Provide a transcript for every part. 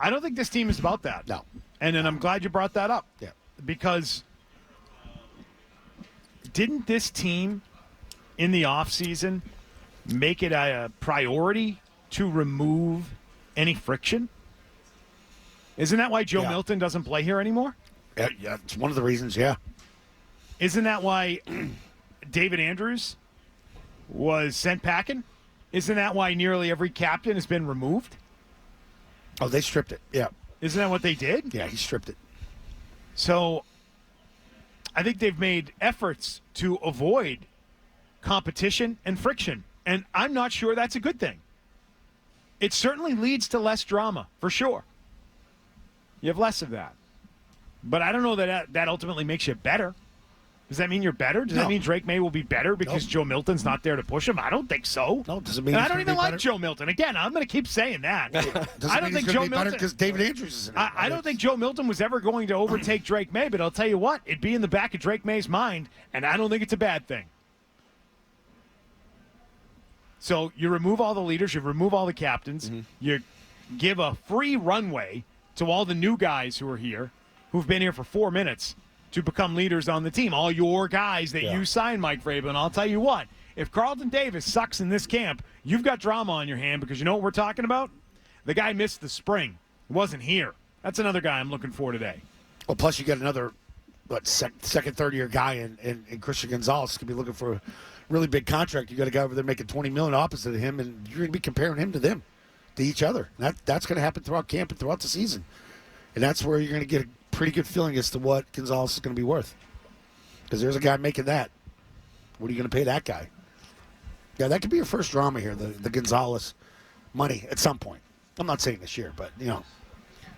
I don't think this team is about that. No. And I'm glad you brought that up. Yeah. Because didn't this team in the offseason make it a priority to remove any friction? Isn't that why Joe Milton doesn't play here anymore? Yeah, it's one of the reasons, yeah. Isn't that why David Andrews was sent packing? Isn't that why nearly every captain has been removed? Oh, they stripped it, yeah. Isn't that what they did? Yeah, he stripped it. So I think they've made efforts to avoid competition and friction, and I'm not sure that's a good thing. It certainly leads to less drama, for sure. You have less of that. But I don't know that ultimately makes you better. Does that mean you're better? Does that mean Drake May will be better because Joe Milton's not there to push him? I don't think so. No, doesn't mean. And I don't even like Joe Milton. Again, I'm going to keep saying that. I don't think Joe Milton because David Andrews is in it. I don't think Joe Milton was ever going to overtake Drake May. But I'll tell you what, it'd be in the back of Drake May's mind, and I don't think it's a bad thing. So you remove all the leaders, you remove all the captains, you give a free runway to all the new guys who are here, who've been here for 4 minutes, to become leaders on the team. All your guys that you signed, Mike Vrabel. And I'll tell you what, if Carlton Davis sucks in this camp, you've got drama on your hand because you know what we're talking about? The guy missed the spring. He wasn't here. That's another guy I'm looking for today. Well, plus you got another second, third-year guy in Christian Gonzalez. Could be looking for a really big contract. You got a guy over there making $20 million opposite of him, and you're going to be comparing him to them, to each other. That's going to happen throughout camp and throughout the season. And that's where you're going to get a pretty good feeling as to what Gonzalez is going to be worth. Because there's a guy making that. What are you going to pay that guy? Yeah, that could be your first drama here, the Gonzalez money at some point. I'm not saying this year, but,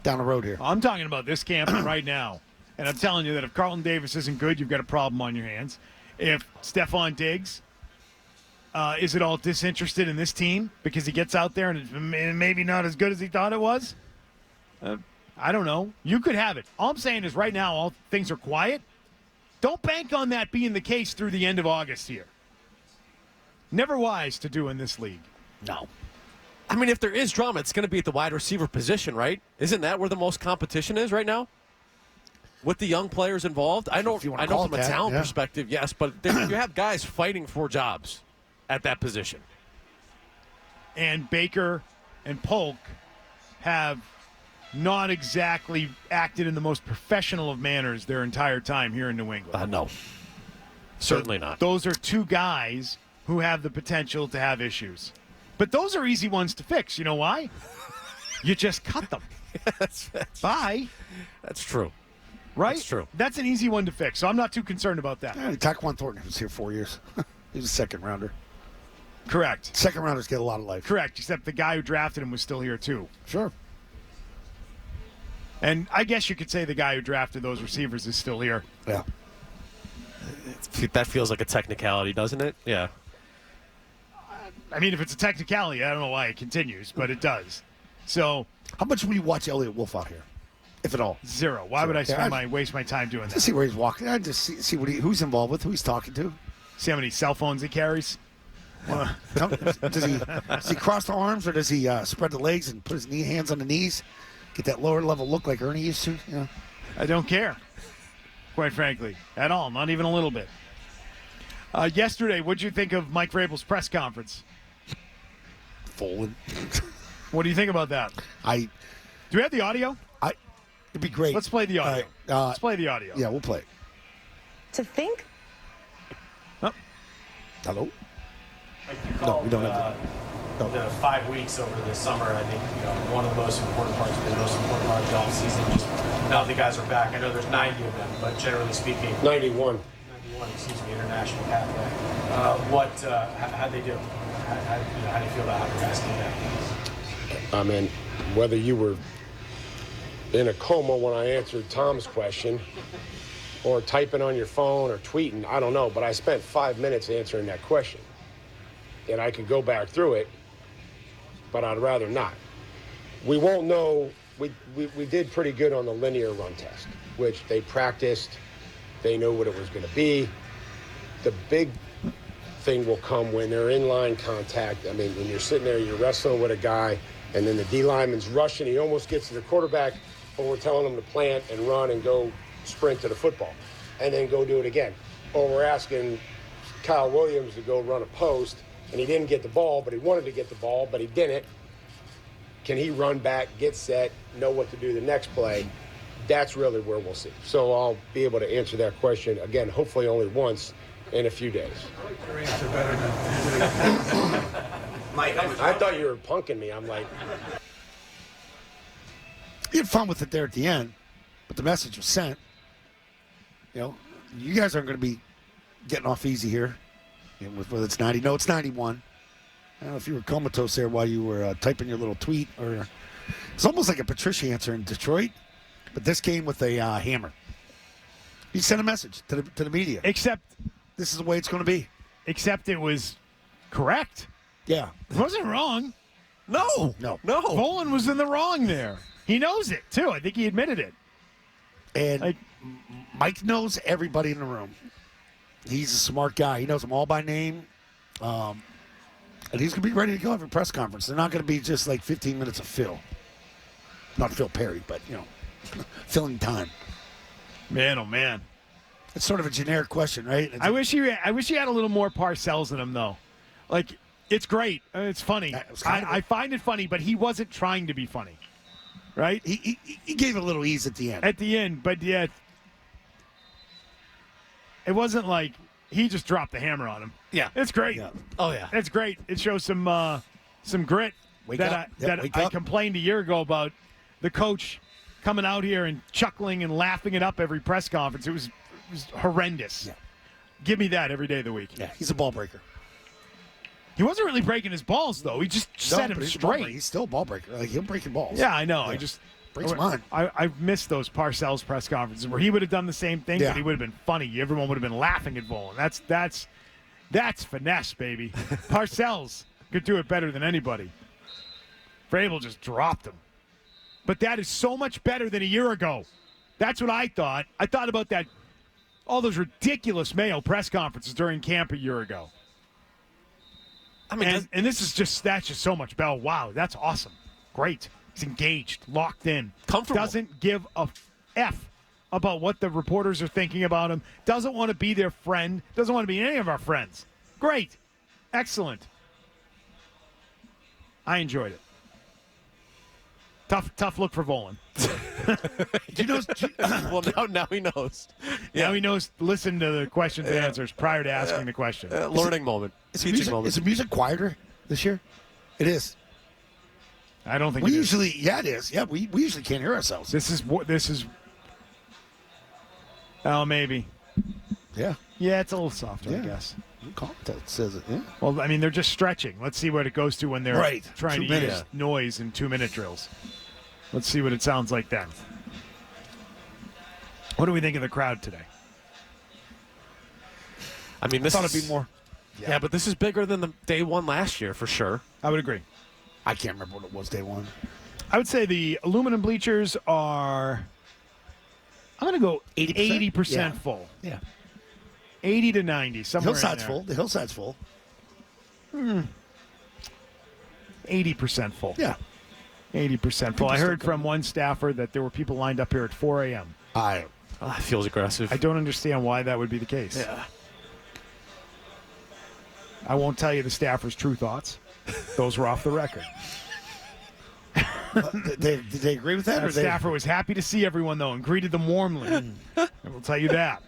down the road here. I'm talking about this camp right now. And I'm telling you that if Carlton Davis isn't good, you've got a problem on your hands. If Stephon Diggs is at all disinterested in this team because he gets out there and it's maybe not as good as he thought it was, I don't know. You could have it. All I'm saying is right now, all things are quiet. Don't bank on that being the case through the end of August here. Never wise to do in this league. No. I mean, if there is drama, it's going to be at the wide receiver position, right? Isn't that where the most competition is right now? With the young players involved? I know from a talent perspective, yes, but you have guys fighting for jobs at that position. And Baker and Polk have not exactly acted in the most professional of manners their entire time here in New England. No. Certainly not. Those are two guys who have the potential to have issues. But those are easy ones to fix. You know why? You just cut them. Bye. That's true. Right? That's true. That's an easy one to fix, so I'm not too concerned about that. Taquan Thornton was here 4 years. He was a second-rounder. Correct. Second-rounders get a lot of life. Correct, except the guy who drafted him was still here, too. Sure. And I guess you could say the guy who drafted those receivers is still here. Yeah. That feels like a technicality, doesn't it? Yeah. I mean, if it's a technicality, I don't know why it continues, but it does. So, how much will you watch Elliott Wolf out here, if at all? Zero. Why would I waste my time doing that? Just see where he's walking. I just see who's involved with, who he's talking to. See how many cell phones he carries. Does he cross the arms or does he spread the legs and put his hands on the knees? Get that lower level look like Ernie used to. I don't care, quite frankly, at all. Not even a little bit. Yesterday, what'd you think of Mike Vrabel's press conference? Fallen. What do you think about that? Do we have the audio? It'd be great. Let's play the audio. Let's play the audio. Yeah, we'll play it. To think. Oh. Hello? No, we don't have the 5 weeks over the summer. I think one of the most important parts, the most important part of the offseason, just now the guys are back. I know there's 90 of them, but generally speaking, 91, international pathway. How'd they do? How do you feel about how the guys came back? I mean, whether you were in a coma when I answered Tom's question, or typing on your phone or tweeting, I don't know, but I spent 5 minutes answering that question. And I could go back through it, but I'd rather not. We won't know. We did pretty good on the linear run test, which they practiced. They knew what it was going to be. The big thing will come when they're in line contact. I mean, when you're sitting there, you're wrestling with a guy, And then the D lineman's rushing. He almost gets to the quarterback, but we're telling him to plant and run and go sprint to the football and then go do it again. Or we're asking Kyle Williams to go run a post, and he didn't get the ball, but he wanted to get the ball, but he didn't. Can he run back, get set, know what to do the next play? That's really where we'll see. So I'll be able to answer that question, again, hopefully only once in a few days. Your answer better than Mike, I thought you were punking me. I'm like... You had fun with it there at the end, but the message was sent. You know, you guys aren't going to be getting off easy here. You know, whether it's 90, no, it's 91. I don't know if you were comatose there while you were typing your little tweet, or it's almost like a Patricia answer in Detroit, but this came with a hammer. He sent a message to the media. Except this is the way it's going to be. Except it was correct. Yeah, it wasn't wrong. No. Volan was in the wrong there. He knows it too. I think he admitted it. And Mike knows everybody in the room. He's a smart guy. He knows them all by name. And he's going to be ready to go every press conference. They're not going to be just like 15 minutes of Phil. Not Phil Perry, but, you know, filling time. Man, oh, man. It's sort of a generic question, right? I wish he had a little more Parcells in him, though. Like, it's great. It's funny. I find it funny, but he wasn't trying to be funny. Right? He gave it a little ease at the end. At the end, but yeah, it wasn't like he just dropped the hammer on him. Yeah. It's great. Yeah. Oh, yeah. It's great. It shows some grit I complained a year ago about the coach coming out here and chuckling and laughing it up every press conference. It was horrendous. Yeah. Give me that every day of the week. Yeah, he's a ball breaker. He wasn't really breaking his balls, though. He just set him straight. He's still a ball breaker. Like, he'll break your balls. Yeah, I know. Yeah. I just breaks mine. I've missed those Parcells press conferences where he would have done the same thing, but he would have been funny. Everyone would have been laughing at Volan. That's finesse, baby. Parcells could do it better than anybody. Vrabel just dropped him. But that is so much better than a year ago. That's what I thought. I thought about that, all those ridiculous Mayo press conferences during camp a year ago. I mean, and that's just so much better. Wow, that's awesome. Great. He's engaged, locked in. Comfortable. Doesn't give a F about what the reporters are thinking about him. Doesn't want to be their friend. Doesn't want to be any of our friends. Great. Excellent. I enjoyed it. Tough look for Volan. Well, now he knows. Yeah. Now he knows. Listen to the questions and answers prior to asking the question. Learning moment. Teaching moment. Is the music quieter this year? It is. I don't think it is. Yeah, we usually can't hear ourselves. This is. Oh, maybe. Yeah. Yeah, it's a little softer, I guess. That says it. Yeah. Well, I mean, they're just stretching. Let's see what it goes to when they're trying to use noise in 2-minute drills. Let's see what it sounds like then. What do we think of the crowd today? I mean, this thought it'd be more. Yeah, but this is bigger than the day one last year for sure. I would agree. I can't remember what it was day one. I would say the aluminum bleachers are. I'm going to go 80% full. Yeah. 80 to 90, somewhere. Hillside's full. The hillside's full. 80% full. Yeah. 80% full. I heard from one staffer that there were people lined up here at 4 a.m. That feels aggressive. I don't understand why that would be the case. Yeah. I won't tell you the staffer's true thoughts. Those were off the record. Did they agree with that? The staffer was happy to see everyone, though, and greeted them warmly. I will tell you that.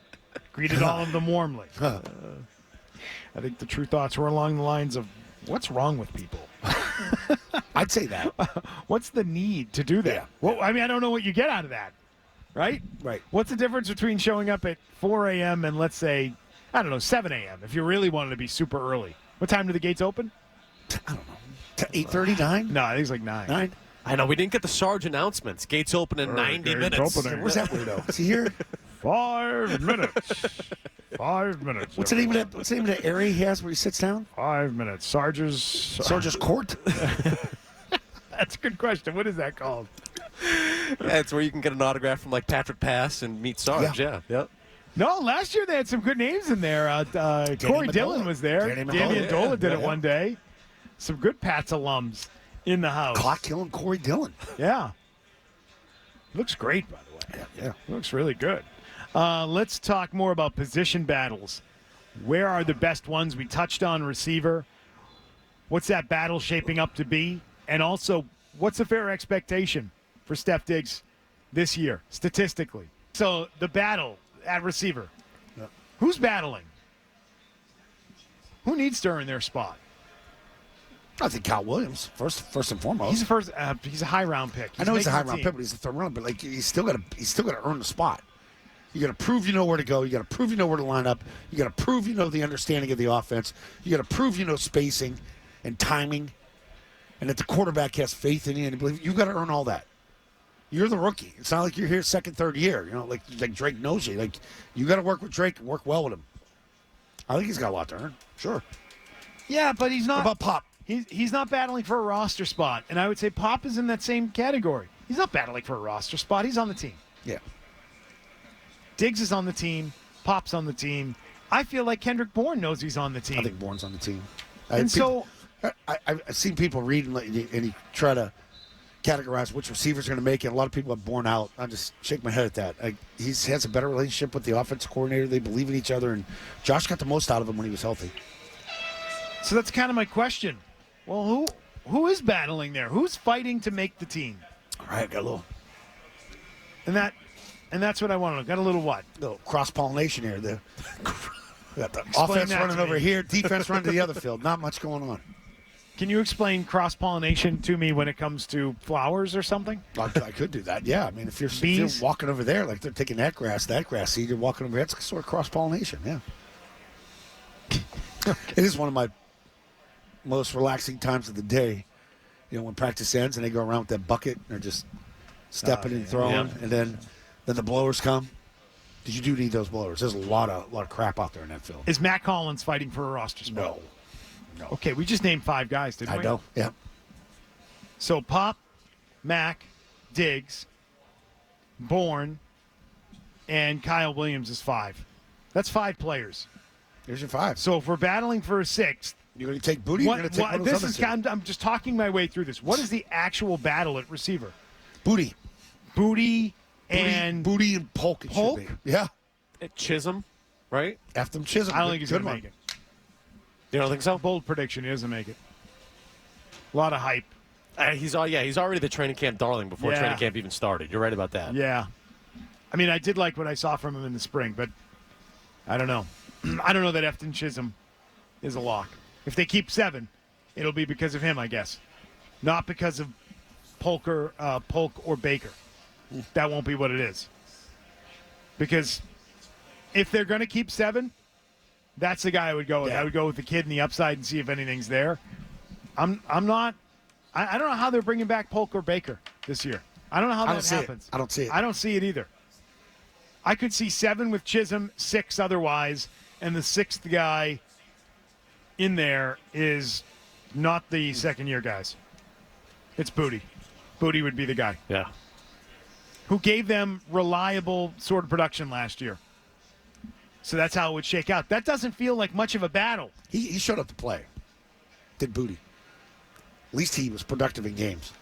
Greeted all of them warmly. I think the true thoughts were along the lines of, what's wrong with people? I'd say that. What's the need to do that? Yeah. Well, I mean, I don't know what you get out of that, right? Right. What's the difference between showing up at 4 a.m. and, let's say, I don't know, 7 a.m. if you really wanted to be super early? What time do the gates open? I don't know. 8:39? No, I think it's like 9. 9? I know. We didn't get the Sarge announcements. Gates open in 90 minutes. Where's that weirdo? Is he here? 5 minutes. 5 minutes. What's the name of that area he has where he sits down? 5 minutes. Sarge's Court? That's a good question. What is that called? Yeah, it's where you can get an autograph from like Patrick Pass and meet Sarge. Yeah. Yep. No, last year they had some good names in there. Corey Dillon was there. Danny Amendola did it one day. Some good Pats alums. in the house. Clock killing Corey Dillon. Yeah. Looks great, by the way. Yeah. Looks really good. Let's talk more about position battles. Where are the best ones? We touched on receiver. What's that battle shaping up to be? And also, what's a fair expectation for Steph Diggs this year, statistically? So, the battle at receiver. Yeah. Who's battling? Who needs to earn their spot? I think Kyle Williams, first and foremost. He's a high round pick. I know he's a high round pick, but he's a third round. But like, he's still got to earn the spot. You got to prove you know where to go. You got to prove you know where to line up. You got to prove you know the understanding of the offense. You got to prove you know spacing and timing, and that the quarterback has faith in you and believe. You got to earn all that. You're the rookie. It's not like you're here second, third year. You know, like Drake knows you. Like, you got to work with Drake and work well with him. I think he's got a lot to earn. Sure. Yeah, but he's not. What about Pop? He's not battling for a roster spot, and I would say Pop is in that same category. He's not battling for a roster spot. He's on the team. Yeah. Diggs is on the team. Pop's on the team. I feel like Kendrick Bourne knows he's on the team. I think Bourne's on the team. And I've seen people read and he try to categorize which receivers are going to make it. A lot of people have Bourne out. I just shake my head at that. He has a better relationship with the offensive coordinator. They believe in each other, and Josh got the most out of him when he was healthy. So that's kind of my question. Well, who is battling there? Who's fighting to make the team? All right, got a little. And that's what I want to know. Got a little what? Little cross-pollination here. We got the Explain offense that running to over me. here, defense running to the other field. Not much going on. Can you explain cross-pollination to me when it comes to flowers or something? I could do that, yeah. I mean, if you're walking over there, like they're taking that grass seed, you're walking over there, it's sort of cross-pollination, yeah. It is one of my most relaxing times of the day, you know, when practice ends and they go around with that bucket and they're just stepping and throwing, and then the blowers come. Did you need those blowers? There's a lot of crap out there in that field. Is Matt Collins fighting for a roster spot? No. Okay, we just named 5 guys, didn't we? I know, yeah. So Pop, Mac, Diggs, Bourne, and Kyle Williams is 5. That's 5 players. Here's your 5. So if we're battling for a 6th, you're going to take Booty? You're going to take one of those other two? I'm just talking my way through this. What is the actual battle at receiver? Booty and Polk. Polk? Should be. Yeah. At Chisholm, right? After Chisholm. I don't think he's going to make it. You don't think so? Bold prediction. He doesn't make it. A lot of hype. He's already the training camp darling before training camp even started. You're right about that. Yeah. I mean, I did like what I saw from him in the spring, but I don't know. I don't know that Efton Chisholm is a lock. If they keep 7, it'll be because of him, I guess. Not because of Polk or Baker. That won't be what it is. Because if they're going to keep 7, that's the guy I would go with. Yeah. I would go with the kid in the upside and see if anything's there. I don't know how they're bringing back Polk or Baker this year. I don't know how that happens. I don't see it. I don't see it either. I could see 7 with Chisholm, 6 otherwise, and the 6th guy in there is not the second-year guys. It's Booty. Booty would be the guy. Yeah. Who gave them reliable sort of production last year. So that's how it would shake out. That doesn't feel like much of a battle. He showed up to play. Did Booty. At least he was productive in games.